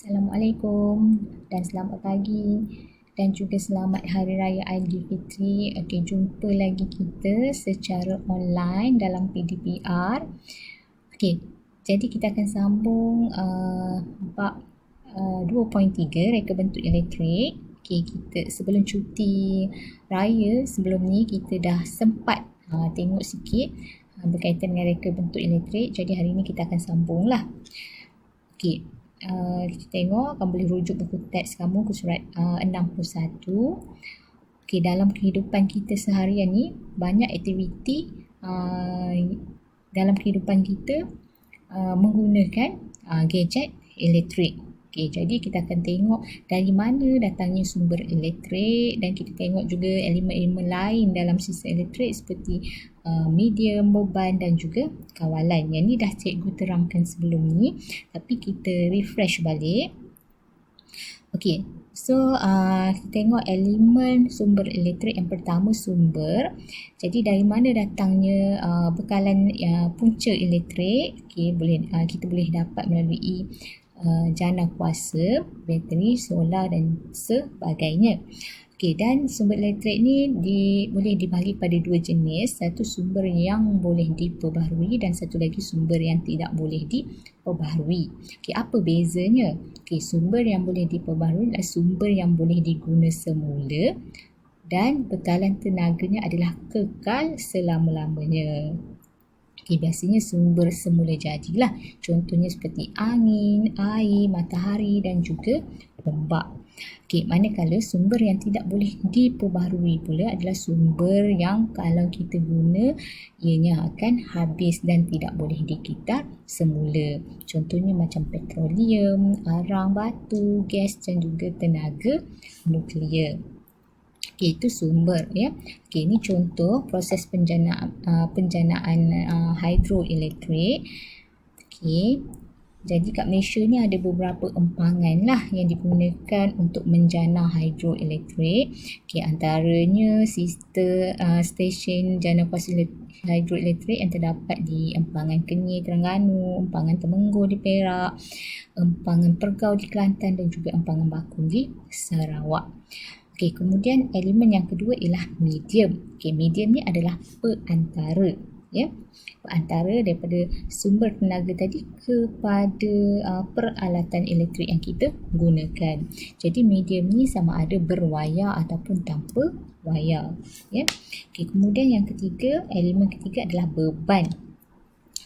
Assalamualaikum dan selamat pagi dan juga selamat Hari Raya Aidilfitri. Okey, jumpa lagi kita secara online dalam PDPR. Okey, jadi kita akan sambung bab 2.3 reka bentuk elektrik. Okey, kita sebelum cuti raya sebelum ni kita dah sempat tengok sikit berkaitan dengan reka bentuk elektrik. Jadi hari ni kita akan sambung lah. Okey. Kita tengok, kamu boleh rujuk buku teks kamu ke surat 61. Okey, dalam kehidupan kita seharian ni banyak aktiviti dalam kehidupan kita menggunakan gadget elektrik. Okey, jadi kita akan tengok dari mana datangnya sumber elektrik dan kita tengok juga elemen-elemen lain dalam sistem elektrik seperti medium, beban dan juga kawalan. Yang ni dah cikgu terangkan sebelum ni, tapi kita refresh balik. Okey, so kita tengok elemen sumber elektrik. Yang pertama sumber. Jadi dari mana datangnya bekalan punca elektrik? Okey, kita boleh dapat melalui jana kuasa, bateri, solar dan sebagainya. Okey, dan sumber elektrik ni boleh dibagi pada dua jenis. Satu sumber yang boleh diperbaharui dan satu lagi sumber yang tidak boleh diperbaharui. Okey, apa bezanya? Okey, sumber yang boleh diperbaharui adalah sumber yang boleh diguna semula dan bekalan tenaganya adalah kekal selama-lamanya. Okay, biasanya sumber semula jadilah. Contohnya seperti angin, air, matahari dan juga ombak. Okay, manakala sumber yang tidak boleh diperbaharui pula adalah sumber yang kalau kita guna ianya akan habis dan tidak boleh dikitar semula. Contohnya macam petroleum, arang, batu, gas dan juga tenaga nuklear. Okey, itu sumber ya. Okey, ini contoh proses penjanaan hidroelektrik. Okey. Jadi kat Malaysia ni ada beberapa empangan lah yang digunakan untuk menjana hidroelektrik. Okey, antaranya stesen jana kuasa hidroelektrik yang terdapat di Empangan Kenyir, Terengganu, Empangan Temenggur di Perak, Empangan Pergau di Kelantan dan juga Empangan Bakung di Sarawak. Okey, kemudian elemen yang kedua ialah medium. Okey, medium ni adalah perantara, ya. Perantara daripada sumber tenaga tadi kepada peralatan elektrik yang kita gunakan. Jadi medium ni sama ada berwayar ataupun tanpa wayar, ya. Okey, kemudian yang ketiga, elemen ketiga adalah beban.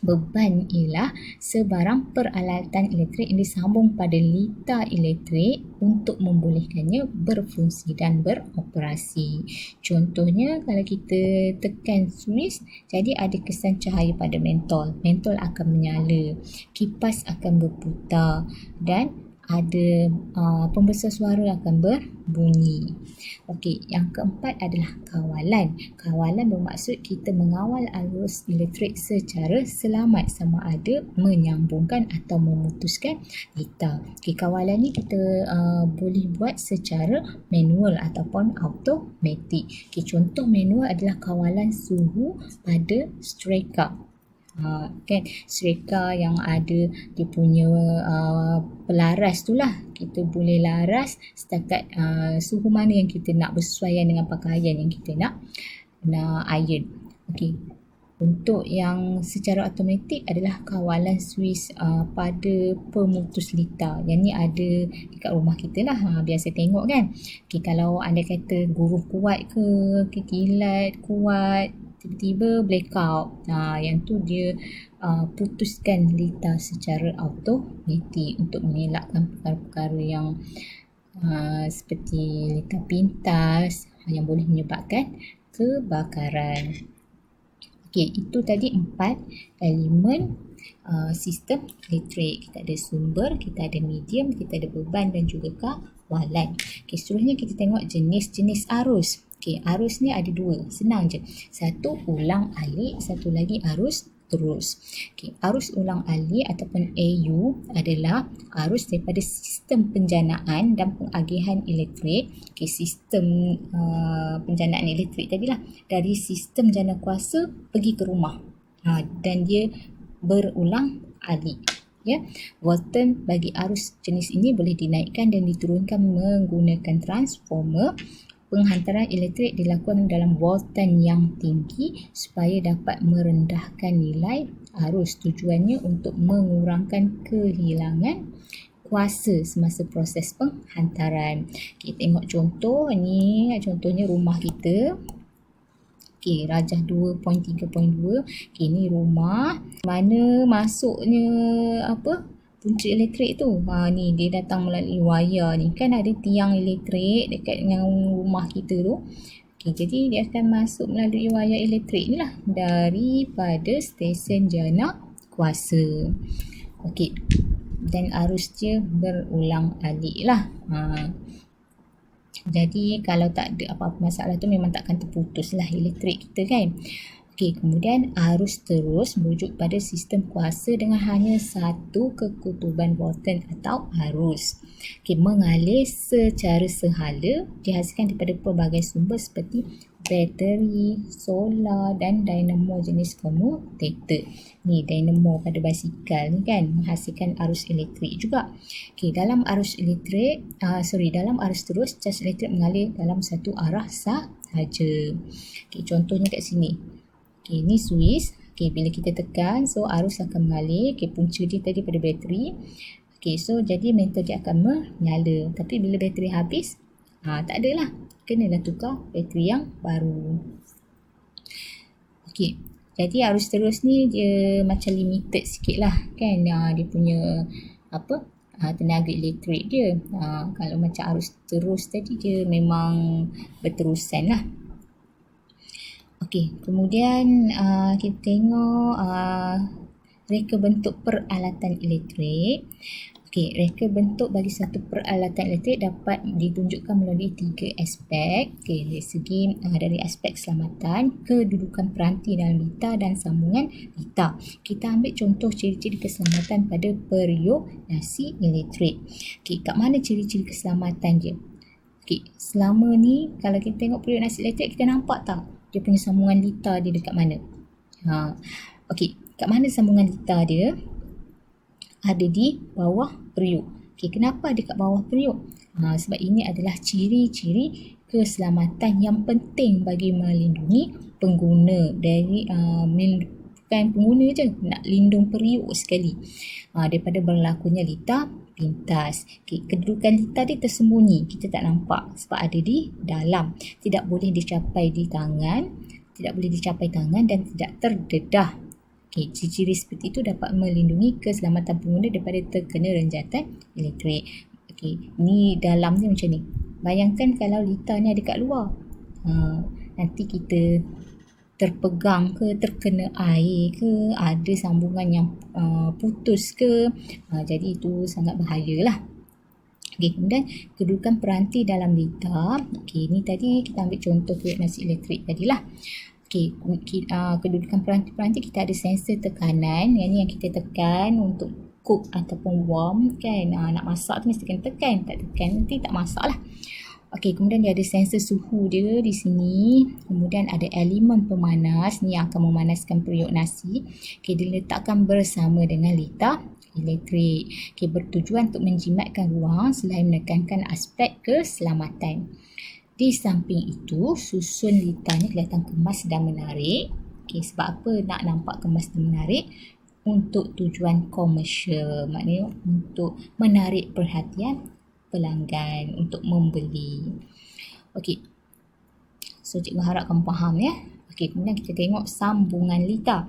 Beban ialah sebarang peralatan elektrik yang disambung pada litar elektrik untuk membolehkannya berfungsi dan beroperasi. Contohnya kalau kita tekan switch, jadi ada kesan cahaya pada mentol. Mentol akan menyala, kipas akan berputar dan ada pembesar suara akan berbunyi. Okey, yang keempat adalah kawalan. Kawalan bermaksud kita mengawal arus elektrik secara selamat sama ada menyambungkan atau memutuskan litar. Okey, kawalan ni kita boleh buat secara manual ataupun automatik. Okey, contoh manual adalah kawalan suhu pada streka. Kan streka yang ada dia punya pelaras tu lah, kita boleh laras setakat suhu mana yang kita nak bersesuaian dengan pakaian yang kita nak iron. Okey, untuk yang secara automatik adalah kawalan switch pada pemutus litar. Yang ni ada dekat rumah kita lah, biasa tengok kan. Okey, kalau anda kata guruh kuat ke kilat kuat, tiba-tiba blackout. Yang tu dia putuskan litar secara automatik untuk mengelakkan perkara-perkara yang seperti litar pintas yang boleh menyebabkan kebakaran. Okey, itu tadi 4 elemen sistem elektrik. Kita ada sumber, kita ada medium, kita ada beban dan juga kawalan. Okey, seterusnya kita tengok jenis-jenis arus. Okey, arus ni ada dua, senang je. Satu ulang alik, satu lagi arus terus. Okey, arus ulang alik ataupun AU adalah arus daripada sistem penjanaan dan pengagihan elektrik. Okey, sistem penjanaan elektrik tadilah dari sistem jana kuasa pergi ke rumah. Dan dia berulang alik. Ya, volten bagi arus jenis ini boleh dinaikkan dan diturunkan menggunakan transformer. Penghantaran elektrik dilakukan dalam volten yang tinggi supaya dapat merendahkan nilai arus. Tujuannya untuk mengurangkan kehilangan kuasa semasa proses penghantaran. Kita tengok contoh ni, contohnya rumah kita. Okey, rajah 2.3.2. Okey, ni rumah. Mana masuknya punca elektrik tu? Ni dia datang melalui wayar ni. Kan ada tiang elektrik dekat dengan rumah kita tu. Okey, jadi dia akan masuk melalui wayar elektrik ni lah daripada stesen jana kuasa. Okey. Dan arus dia berulang alik lah. Jadi kalau tak ada apa-apa masalah tu memang takkan terputus lah elektrik kita kan. Okey, kemudian arus terus merujuk pada sistem kuasa dengan hanya satu kekutuban volten atau arus. Okey, mengalir secara sehala dihasilkan daripada pelbagai sumber seperti bateri, solar dan dinamo jenis commutator. Ni dinamo pada basikal ni kan menghasilkan arus elektrik juga. Okey, dalam arus terus cas elektrik mengalir dalam satu arah sahaja. Okey, contohnya kat sini. Okey, ni suis. Okey, bila kita tekan, so arus akan mengalir. Okey, punca dia tadi pada bateri. Okey, so jadi meter dia akan menyala. Tapi bila bateri habis, tak adalah. Kenalah tukar bateri yang baru. Okey, jadi arus terus ni dia macam limited sikit lah kan. Dia punya tenaga elektrik dia. Kalau macam arus terus tadi dia memang berterusan lah. Okey, kemudian kita tengok reka bentuk peralatan elektrik. Okey, reka bentuk bagi satu peralatan elektrik dapat ditunjukkan melalui 3 aspek. Okey, dari aspek keselamatan, kedudukan peranti dalam litar dan sambungan litar. Kita ambil contoh ciri-ciri keselamatan pada periuk nasi elektrik. Okey, kat mana ciri-ciri keselamatan dia? Okey, selama ni kalau kita tengok periuk nasi elektrik, kita nampak tak dia punya sambungan litar dia dekat mana? Okey, kat mana sambungan litar dia? Ada di bawah periuk. Okey, kenapa ada kat bawah periuk? Sebab ini adalah ciri-ciri keselamatan yang penting bagi melindungi pengguna dari bukan pengguna je, nak lindung periuk sekali daripada berlakunya litar pintas. Okay, kedudukan litar dia tersembunyi, kita tak nampak sebab ada di dalam. Tidak boleh dicapai tangan dan tidak terdedah. Okay, ciri-ciri seperti itu dapat melindungi keselamatan pengguna daripada terkena renjatan elektrik. Okay, ni dalam ni macam ni. Bayangkan kalau litar ni ada kat luar. Nanti kita terpegang ke, terkena air ke, ada sambungan yang putus ke. Jadi itu sangat bahayalah. Okay, kemudian kedudukan peranti dalam litar. Okay, ni tadi kita ambil contoh periuk nasi elektrik tadilah. Okay, kedudukan peranti kita ada sensor tekanan. Yang ni yang kita tekan untuk cook ataupun warm kan. Nak masak tu mesti kena tekan. Tak tekan nanti tak masak lah. Okay, kemudian dia ada sensor suhu dia di sini. Kemudian ada elemen pemanas ni yang akan memanaskan periuk nasi. Okay, diletakkan bersama dengan litar elektrik. Okay, bertujuan untuk menjimatkan ruang selain menekankan aspek keselamatan. Di samping itu, susun litar ni kelihatan kemas dan menarik. Okay, sebab apa nak nampak kemas dan menarik? Untuk tujuan komersial, maknanya untuk menarik perhatian pelanggan untuk membeli. Okey. So cikgu harap kamu faham ya. Okey, kemudian kita tengok sambungan litar.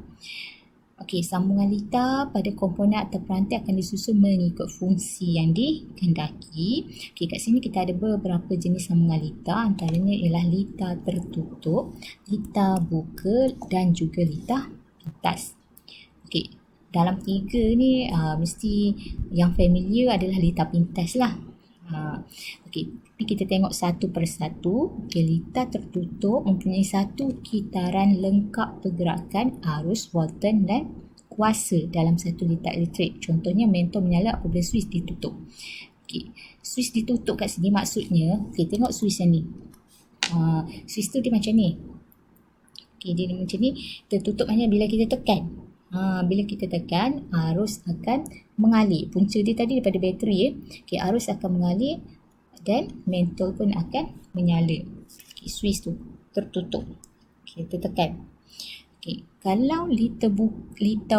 Okey, sambungan litar pada komponen atau peranti akan disusun mengikut fungsi yang dikehendaki. Okey, kat sini kita ada beberapa jenis sambungan litar, antaranya ialah litar tertutup, litar buka dan juga litar pintas. Okey, dalam tiga ni mesti yang familiar adalah litar pintas lah. Okey, kita tengok satu persatu. Okey, litar tertutup mempunyai satu kitaran lengkap pergerakan arus, volten dan kuasa dalam satu litar elektrik. Contohnya mentor menyala apabila suis ditutup. Okey, suis ditutup kat sini maksudnya, okey, tengok suis yang ni. Suis tu dia macam ni. Okey, dia macam ni, tertutup hanya bila kita tekan. Bila kita tekan, arus akan mengalir. Punca dia tadi daripada bateri ya. Okay, arus akan mengalir dan mentol pun akan menyala. Okay, switch tu tertutup. Okay, kita tekan. Okay, kalau lita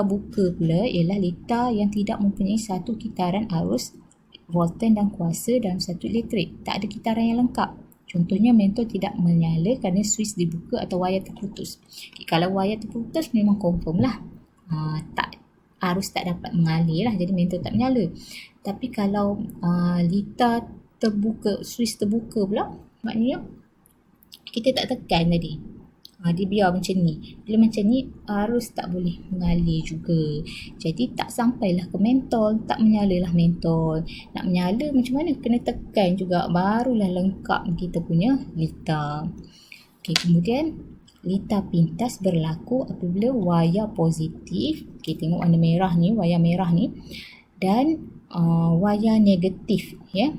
buka pula ialah lita yang tidak mempunyai satu kitaran arus voltan dan kuasa dalam satu elektrik. Tak ada kitaran yang lengkap. Contohnya mentol tidak menyala kerana switch dibuka atau wayar terputus. Okay, kalau wayar terputus memang confirm lah. Arus tak dapat mengalir lah, jadi mentol tak menyala. Tapi kalau lita terbuka, switch terbuka pula, maknanya kita tak tekan tadi. Dia biar macam ni. Bila macam ni, arus tak boleh mengalir juga. Jadi tak sampailah ke mentol, tak menyalalah mentol. Nak menyala macam mana? Kena tekan juga, barulah lengkap kita punya lita. Okay, kemudian lita pintas berlaku apabila wayar positif, okay, tengok warna merah ni, wayar merah ni, dan wayar negatif ya,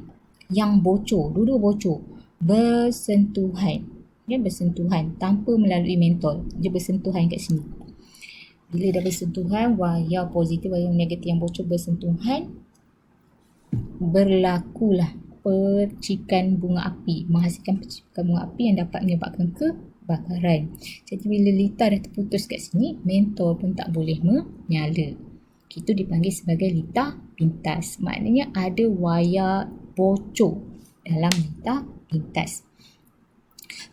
yang bocor, dua-dua bocor, bersentuhan ya, bersentuhan tanpa melalui mentol, dia bersentuhan kat sini. Bila dah bersentuhan, wayar positif, wayar negatif yang bocor bersentuhan, berlakulah percikan bunga api, menghasilkan percikan bunga api yang dapat menyebabkan kebakaran. Jadi bila lita dah terputus kat sini, mentol pun tak boleh menyala. Itu dipanggil sebagai lita pintas. Maknanya ada wayar bocor dalam lita pintas.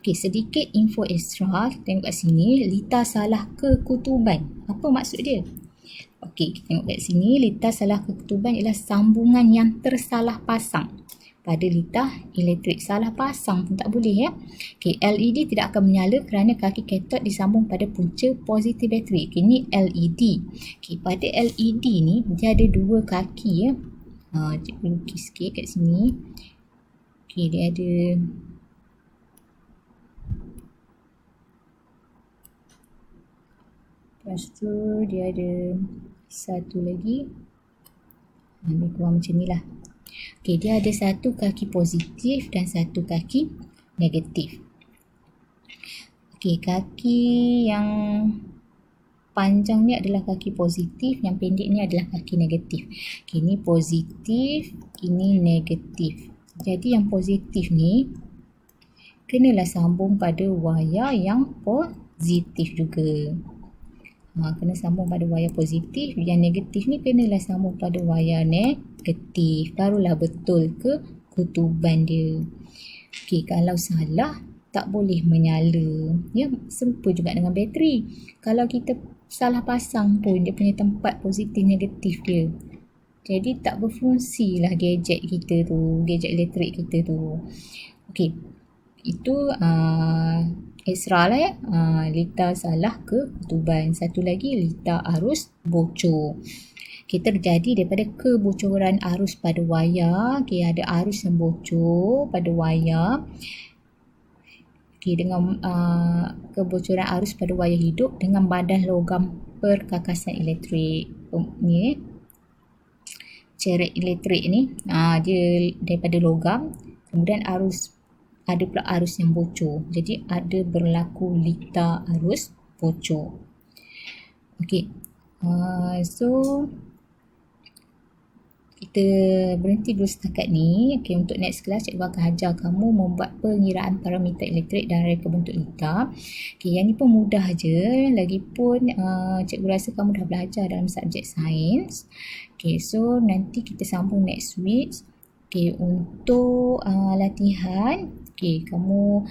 Okey, sedikit info ekstra. Kita tengok kat sini, lita salah kekutuban. Apa maksud dia? Okey, kita tengok kat sini, lita salah kekutuban ialah sambungan yang tersalah pasang. Pada lita elektrik, salah pasang pun tak boleh ya. Okey, LED tidak akan menyala kerana kaki katot disambung pada punca positif bateri. Okey, ni LED. Okey, pada LED ni dia ada dua kaki ya. Cikgu lukis sikit kat sini. Okey, dia ada lepas tu dia ada satu lagi, lebih kurang macam ni lah. Okay, dia ada satu kaki positif dan satu kaki negatif. Okay, kaki yang panjang ni adalah kaki positif, yang pendek ni adalah kaki negatif. Okay, ni positif, ini negatif. Jadi yang positif ni kenalah sambung pada wayar yang positif juga. Kena sambung pada wayar positif. Yang negatif ni kenalah sambung pada wayar negatif. Barulah betul ke kutuban dia. Okey, kalau salah tak boleh menyala. Ya, serupa juga dengan bateri. Kalau kita salah pasang pun dia punya tempat positif negatif dia. Jadi tak berfungsi lah gadget kita tu, gadget elektrik kita tu. Okey, itu ekstra lah ya. Lita salah kekutuban. Satu lagi lita arus bocor. Okay, terjadi daripada kebocoran arus pada wayar. Okay, ada arus yang bocor pada wayar. Okay, dengan kebocoran arus pada wayar hidup dengan badan logam perkakasan elektrik. Ni ceret elektrik ni, dia daripada logam. Kemudian ada pula arus yang bocor. Jadi ada berlaku lita arus bocor. Okey. So kita berhenti dulu setakat ni. Okey, untuk next class cikgu akan ajar kamu membuat pengiraan parameter elektrik dan reka bentuk lita. Okey, yang ni pun mudah je. Lagipun cikgu rasa kamu dah belajar dalam subjek sains. Okey, so nanti kita sambung next week. Okey, untuk latihan, okey, kamu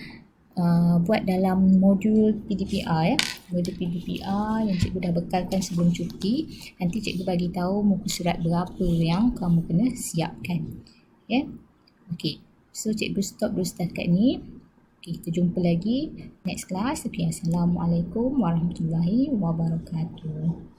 buat dalam modul PDPR ya. Modul PDPR yang cikgu dah bekalkan sebelum cuti. Nanti cikgu bagi tahu muka surat berapa yang kamu kena siapkan. Ya. Okey. So cikgu stop dulu setakat ni. Okey, kita jumpa lagi next class. Okey, assalamualaikum warahmatullahi wabarakatuh.